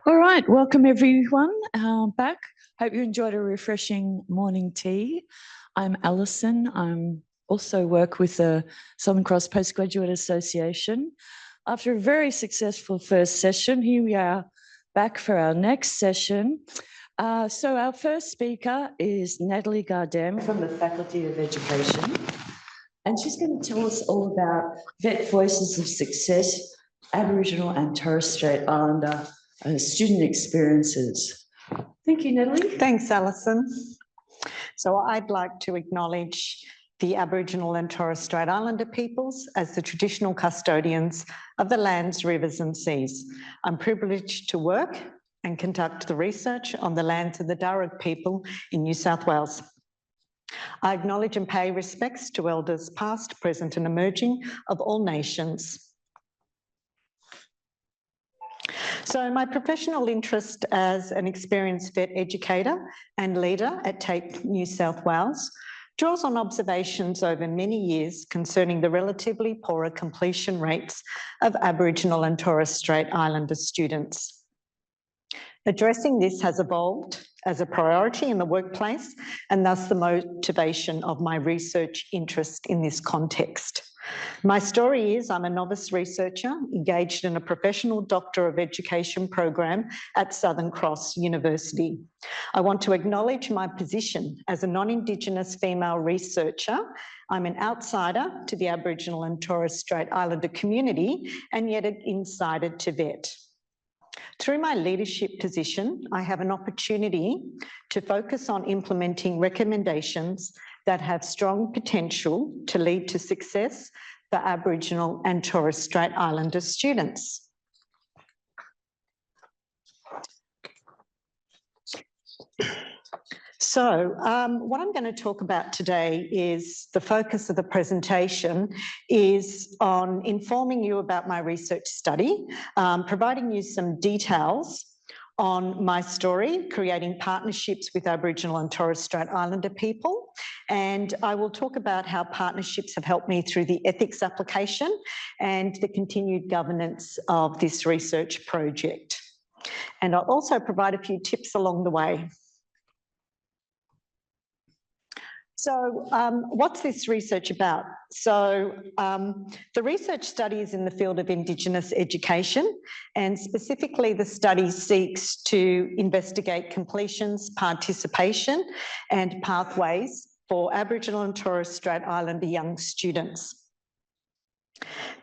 All right, welcome everyone back. Hope you enjoyed a refreshing morning tea. I'm Alison. I'm also work with the Southern Cross Postgraduate Association. After a very successful first session, here we are back for our next session. So our first speaker is Natalie Gardam from the Faculty of Education. And she's going to tell us all about VET Voices of Success, Aboriginal and Torres Strait Islander student experiences. Thank you, Natalie. Thanks, Alison. So I'd like to acknowledge the Aboriginal and Torres Strait Islander peoples as the traditional custodians of the lands, rivers and seas. I'm privileged to work and conduct the research on the lands of the Darug people in New South Wales. I acknowledge and pay respects to elders past, present and emerging of all nations. So my professional interest as an experienced VET educator and leader at TAPE New South Wales draws on observations over many years concerning the relatively poorer completion rates of Aboriginal and Torres Strait Islander students. Addressing this has evolved as a priority in the workplace and thus the motivation of my research interest in this context. My story is I'm a novice researcher engaged in a professional Doctor of Education program at Southern Cross University. I want to acknowledge my position as a non-Indigenous female researcher. I'm an outsider to the Aboriginal and Torres Strait Islander community and yet an insider to VET. Through my leadership position, I have an opportunity to focus on implementing recommendations that have strong potential to lead to success for Aboriginal and Torres Strait Islander students. So what I'm going to talk about today is the focus of the presentation is on informing you about my research study, providing you some details on my story, creating partnerships with Aboriginal and Torres Strait Islander people. And I will talk about how partnerships have helped me through the ethics application and the continued governance of this research project. And I'll also provide a few tips along the way. So what's this research about? So the research study is in the field of Indigenous education, and specifically the study seeks to investigate completions, participation and pathways for Aboriginal and Torres Strait Islander young students.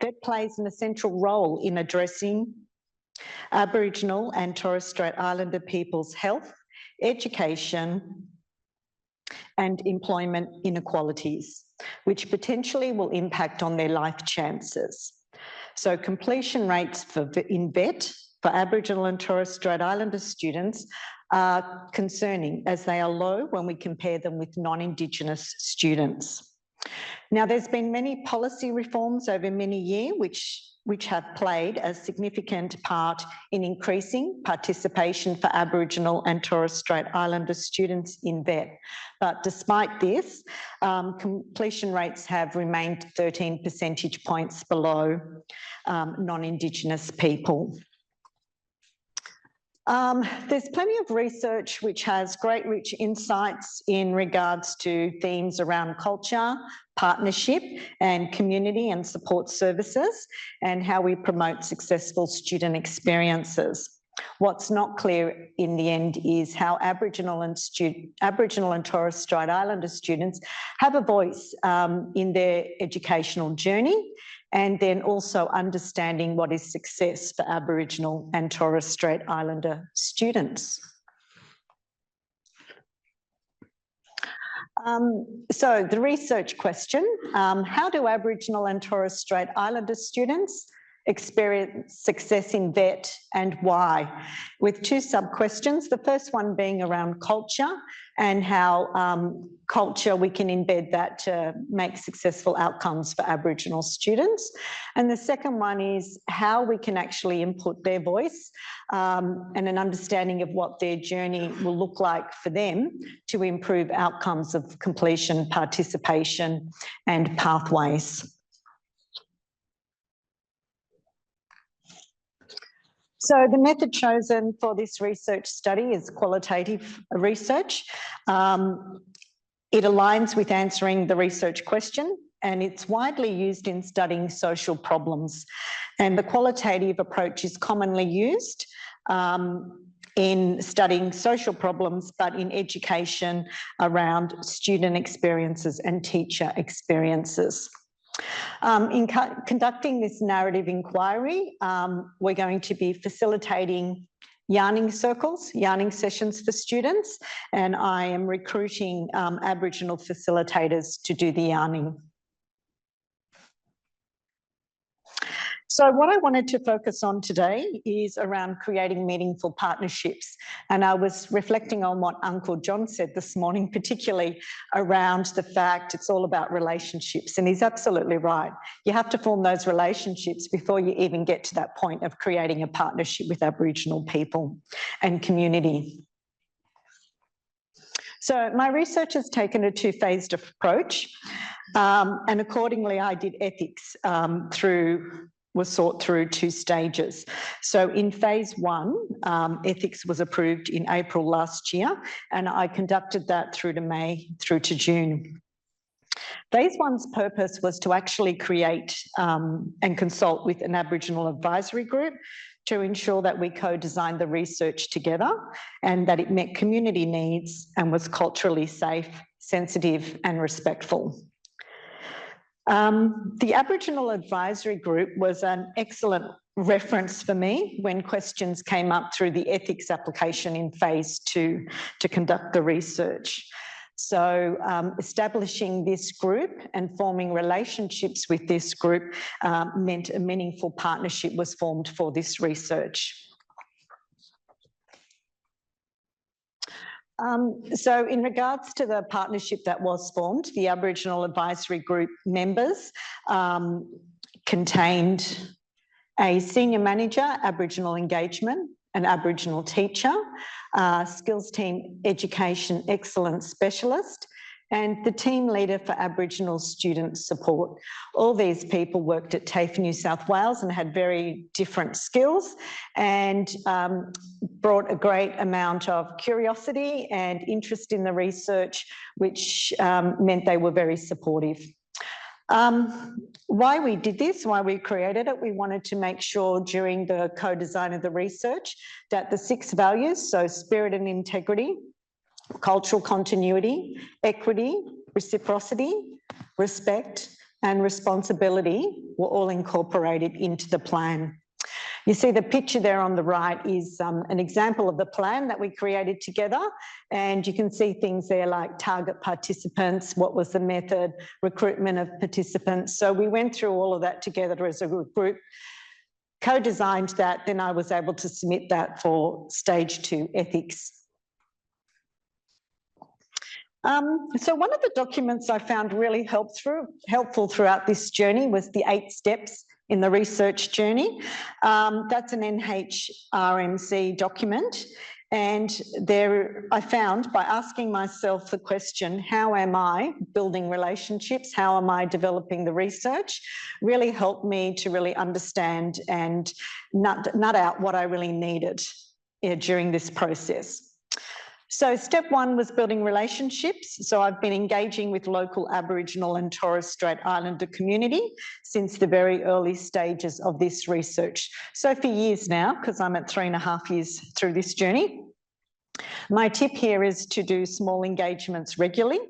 VET plays an essential role in addressing Aboriginal and Torres Strait Islander people's health, education and employment inequalities, which potentially will impact on their life chances. So completion rates in VET for Aboriginal and Torres Strait Islander students are concerning as they are low when we compare them with non-Indigenous students. Now, there's been many policy reforms over many years which have played a significant part in increasing participation for Aboriginal and Torres Strait Islander students in VET. But despite this, completion rates have remained 13 percentage points below non-Indigenous people. There's plenty of research which has great rich insights in regards to themes around culture, partnership and community and support services and how we promote successful student experiences. What's not clear in the end is how Aboriginal and Torres Strait Islander students have a voice in their educational journey, and then also understanding what is success for Aboriginal and Torres Strait Islander students. So the research question, how do Aboriginal and Torres Strait Islander students experience success in VET and why? With two sub-questions, the first one being around culture and how culture we can embed that to make successful outcomes for Aboriginal students. And the second one is how we can actually input their voice and an understanding of what their journey will look like for them to improve outcomes of completion, participation and pathways. So the method chosen for this research study is qualitative research. It aligns with answering the research question, and it's widely used in studying social problems. And the qualitative approach is commonly used in studying social problems, but in education around student experiences and teacher experiences. In conducting this narrative inquiry, we're going to be facilitating yarning circles, yarning sessions for students, and I am recruiting Aboriginal facilitators to do the yarning. So what I wanted to focus on today is around creating meaningful partnerships. And I was reflecting on what Uncle John said this morning, particularly around the fact it's all about relationships. And he's absolutely right. You have to form those relationships before you even get to that point of creating a partnership with Aboriginal people and community. So my research has taken a two-phased approach. And accordingly, I did ethics was sought through 2 stages. So in phase 1, ethics was approved in April last year, and I conducted that through to May through to June. Phase 1's purpose was to actually create and consult with an Aboriginal advisory group to ensure that we co-designed the research together and that it met community needs and was culturally safe, sensitive and respectful. The Aboriginal Advisory Group was an excellent reference for me when questions came up through the ethics application in phase 2 to conduct the research. So establishing this group and forming relationships with this group meant a meaningful partnership was formed for this research. So in regards to the partnership that was formed, the Aboriginal Advisory Group members contained a senior manager, Aboriginal engagement, an Aboriginal teacher, skills team education excellence specialist, and the team leader for Aboriginal student support. All these people worked at TAFE New South Wales and had very different skills and brought a great amount of curiosity and interest in the research, which meant they were very supportive. Why we did this, why we created it, we wanted to make sure during the co-design of the research that the 6 values, so spirit and integrity, cultural continuity, equity, reciprocity, respect, and responsibility were all incorporated into the plan. You see the picture there on the right is an example of the plan that we created together, and you can see things there like target participants, what was the method, recruitment of participants. So we went through all of that together as a group, co-designed that, then I was able to submit that for stage 2 ethics. So one of the documents I found really helpful throughout this journey was the 8 steps in the research journey. That's an NHRMC document. And there I found, by asking myself the question, how am I building relationships? How am I developing the research? Really helped me to really understand and nut out what I really needed during this process. So step 1 was building relationships. So I've been engaging with local Aboriginal and Torres Strait Islander community since the very early stages of this research. So for years now, because I'm at 3.5 years through this journey. My tip here is to do small engagements regularly.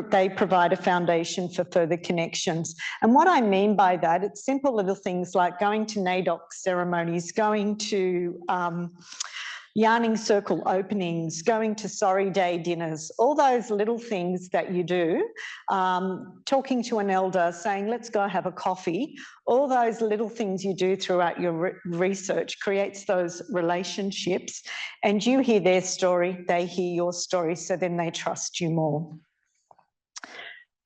They provide a foundation for further connections. And what I mean by that, it's simple little things like going to NAIDOC ceremonies, going to yarning circle openings, going to Sorry Day dinners, all those little things that you do, talking to an elder, saying, let's go have a coffee, all those little things you do throughout your research creates those relationships, and you hear their story, they hear your story, so then they trust you more.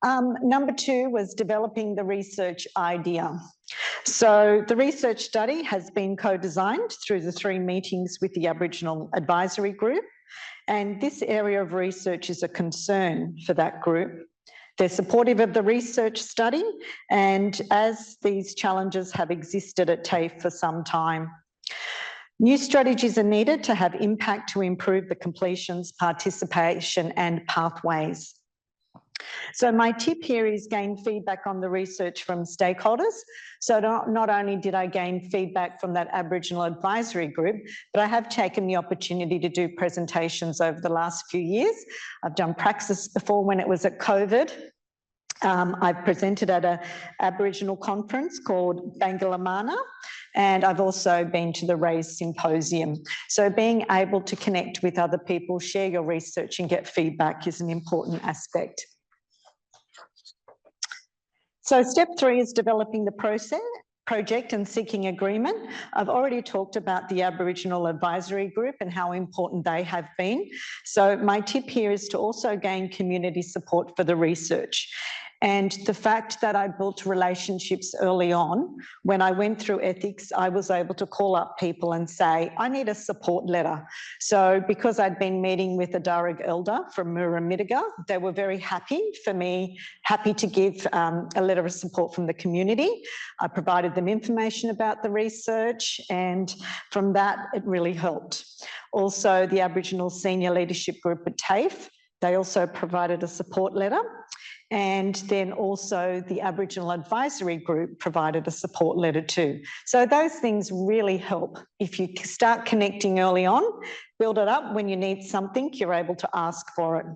Number 2 was developing the research idea. So the research study has been co-designed through the 3 meetings with the Aboriginal Advisory Group, and this area of research is a concern for that group. They're supportive of the research study, and as these challenges have existed at TAFE for some time. New strategies are needed to have impact to improve the completions, participation and pathways. So my tip here is gain feedback on the research from stakeholders. So not only did I gain feedback from that Aboriginal advisory group, but I have taken the opportunity to do presentations over the last few years. I've done praxis before when it was at COVID. I've presented at an Aboriginal conference called Bangalamana, and I've also been to the RAISE Symposium. So being able to connect with other people, share your research and get feedback is an important aspect. So step 3 is developing the project and seeking agreement. I've already talked about the Aboriginal Advisory Group and how important they have been. So my tip here is to also gain community support for the research. And the fact that I built relationships early on, when I went through ethics, I was able to call up people and say, I need a support letter. So because I'd been meeting with a Darug elder from Murrumbidgee, they were very happy to give a letter of support from the community. I provided them information about the research, and from that, it really helped. Also, the Aboriginal Senior Leadership Group at TAFE, they also provided a support letter. And then also the Aboriginal Advisory Group provided a support letter too. So those things really help. If you start connecting early on, build it up. When you need something, you're able to ask for it.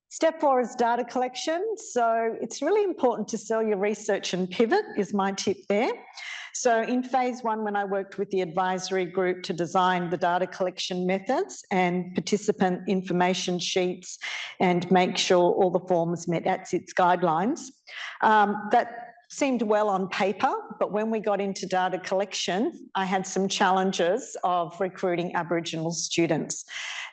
Step 4 is data collection. So it's really important to sell your research and pivot is my tip there. So in phase 1, when I worked with the advisory group to design the data collection methods and participant information sheets and make sure all the forms met ATSIT's guidelines, that seemed well on paper, but when we got into data collection, I had some challenges of recruiting Aboriginal students.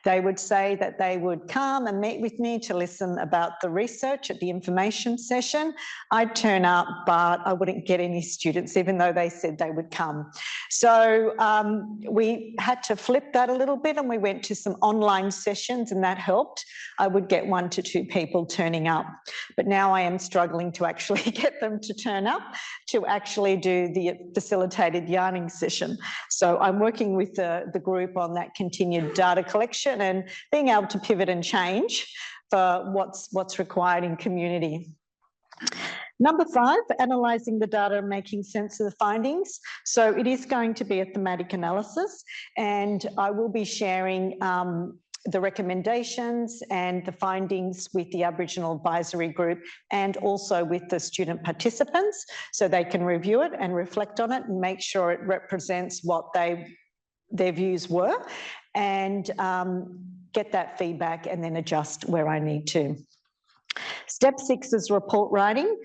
They would say that they would come and meet with me to listen about the research at the information session. I'd turn up, but I wouldn't get any students, even though they said they would come. So we had to flip that a little bit, and we went to some online sessions, and that helped. I would get 1 to 2 people turning up, but now I am struggling to actually get them to turn up to actually do the facilitated yarning session. So I'm working with the group on that continued data collection and being able to pivot and change for what's required in community. Number 5, analysing the data and making sense of the findings. So it is going to be a thematic analysis, and I will be sharing the recommendations and the findings with the Aboriginal Advisory Group and also with the student participants, so they can review it and reflect on it and make sure it represents what their views were, and get that feedback and then adjust where I need to. Step 6 is report writing.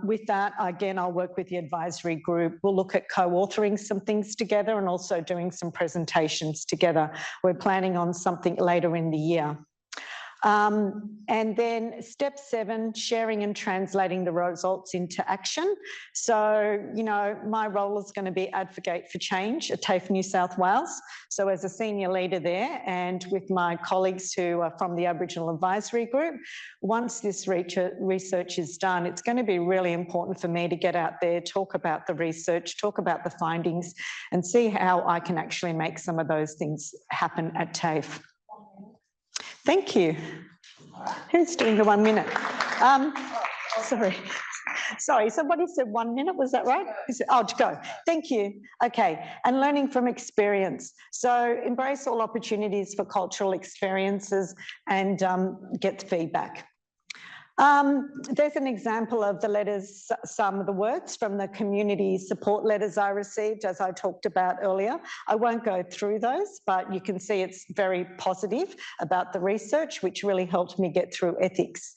With that, again, I'll work with the advisory group. We'll look at co-authoring some things together and also doing some presentations together. We're planning on something later in the year. And then step 7, sharing and translating the results into action. So, you know, my role is going to be advocate for change at TAFE New South Wales. So as a senior leader there, and with my colleagues who are from the Aboriginal Advisory Group, once this research is done, it's going to be really important for me to get out there, talk about the research, talk about the findings, and see how I can actually make some of those things happen at TAFE. Thank you. Who's doing the 1 minute? Sorry, somebody said 1 minute, was that right? Oh, to go. Thank you. Okay, and learning from experience. So embrace all opportunities for cultural experiences and get feedback. There's an example of the letters, some of the words from the community support letters I received, as I talked about earlier. I won't go through those, but you can see it's very positive about the research, which really helped me get through ethics.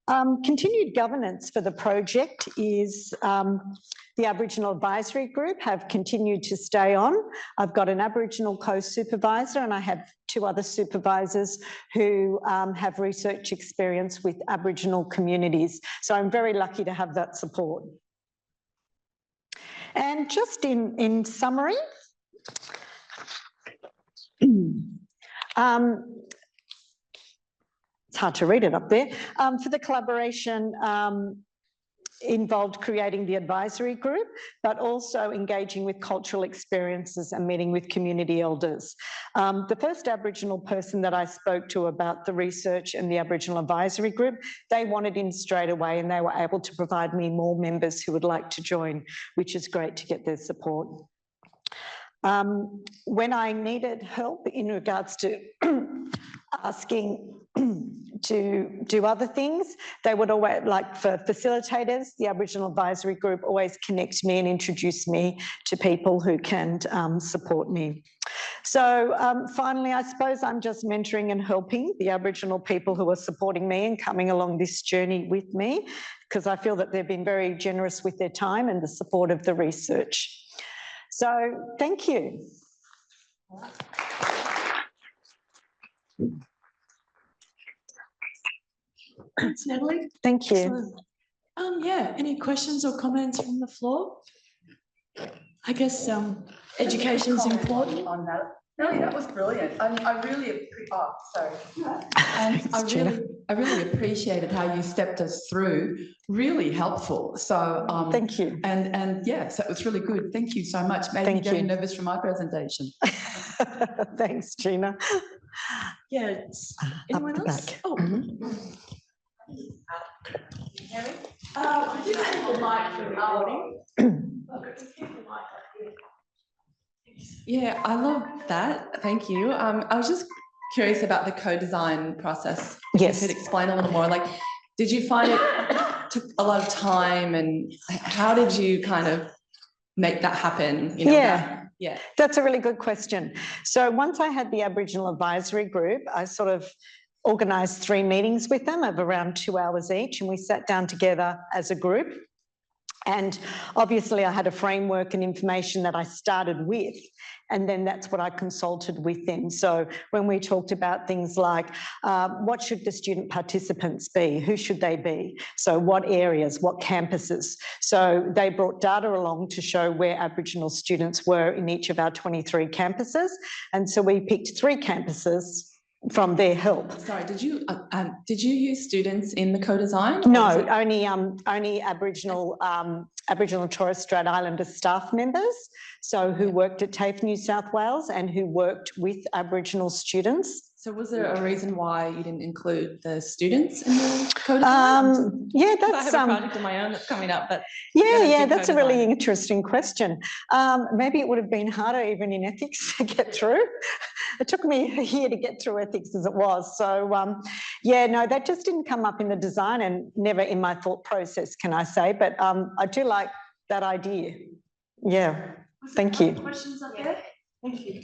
Continued governance for the project is the Aboriginal Advisory Group have continued to stay on. I've got an Aboriginal co-supervisor, and I have 2 other supervisors who have research experience with Aboriginal communities. So I'm very lucky to have that support. And just in summary, it's hard to read it up there. For the collaboration, involved creating the advisory group, but also engaging with cultural experiences and meeting with community elders. The first Aboriginal person that I spoke to about the research and the Aboriginal advisory group, they wanted in straight away, and they were able to provide me more members who would like to join, which is great to get their support. When I needed help in regards to asking to do other things, they would always, like for facilitators, the Aboriginal Advisory Group always connect me and introduce me to people who can support me. So finally, I suppose I'm just mentoring and helping the Aboriginal people who are supporting me and coming along this journey with me, because I feel that they've been very generous with their time and the support of the research. So thank you. Thanks, Natalie. Thank you. Excellent. Yeah, any questions or comments from the floor? I guess education's important. On that. No, that was brilliant. I really appreciated how you stepped us through. Really helpful. So thank you. And yeah, so it was really good. Thank you so much. Made me very nervous for my presentation. Thanks, Gina. Yeah. Anyone else? Back. Oh. Did you take the mic for recording? Yeah, I love that. Thank you. I was just curious about the co-design process. Yes. You could explain a little more. Like, did you find it took a lot of time, and how did you kind of make that happen? You know, yeah, that's a really good question. So once I had the Aboriginal Advisory Group, I sort of organised 3 meetings with them of around 2 hours each, and we sat down together as a group. And obviously I had a framework and information that I started with, and then that's what I consulted with them. So when we talked about things like what should the student participants be? Who should they be? So what areas, what campuses? So they brought data along to show where Aboriginal students were in each of our 23 campuses. And so we picked 3 campuses from their help. Sorry, did you use students in the co-design? No, only Aboriginal and Torres Strait Islander staff members, so who worked at TAFE New South Wales and who worked with Aboriginal students. So was there a reason why you didn't include the students in the co-design? Yeah, that's I have a project of my own that's coming up, but yeah, that's a really interesting question. Maybe it would have been harder even in ethics to get through. It took me a year to get through ethics as it was. So yeah, no, that just didn't come up in the design and never in my thought process, can I say? But I do like that idea. Yeah, thank you. Questions up there? Thank you.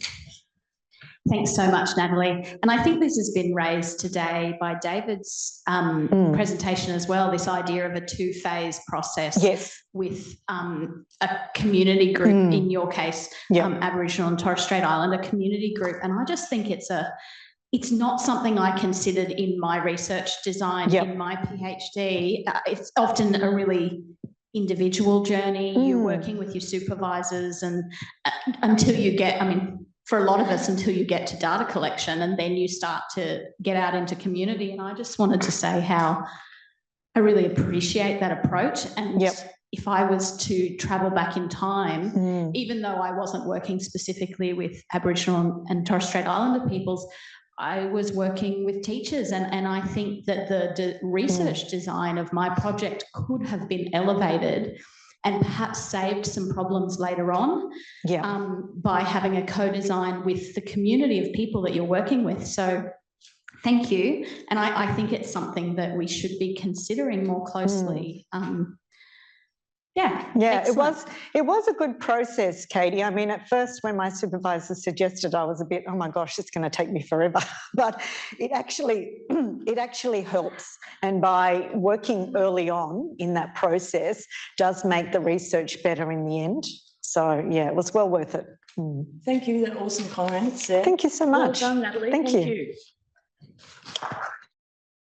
Thanks so much, Natalie. And I think this has been raised today by David's presentation as well, this idea of a 2-phase process with a community group, in your case, Aboriginal and Torres Strait Islander community group. And I just think it's not something I considered in my research design, in my PhD. It's often a really individual journey. You're working with your supervisors and until you get, for a lot of us, until you get to data collection, and then you start to get out into community. And I just wanted to say how I really appreciate that approach. And if I was to travel back in time, even though I wasn't working specifically with Aboriginal and Torres Strait Islander peoples, I was working with teachers. And I think that the research design of my project could have been elevated and perhaps saved some problems later on by having a co-design with the community of people that you're working with. So thank you. And I think it's something that we should be considering more closely. It was a good process, Katie. At first when my supervisor suggested, I was a bit, oh my gosh, it's going to take me forever. But it actually helps. And by working early on in that process does make the research better in the end. So yeah, it was well worth it. Thank you. Awesome comments there. Thank you so much. Well done, Natalie. Thank you.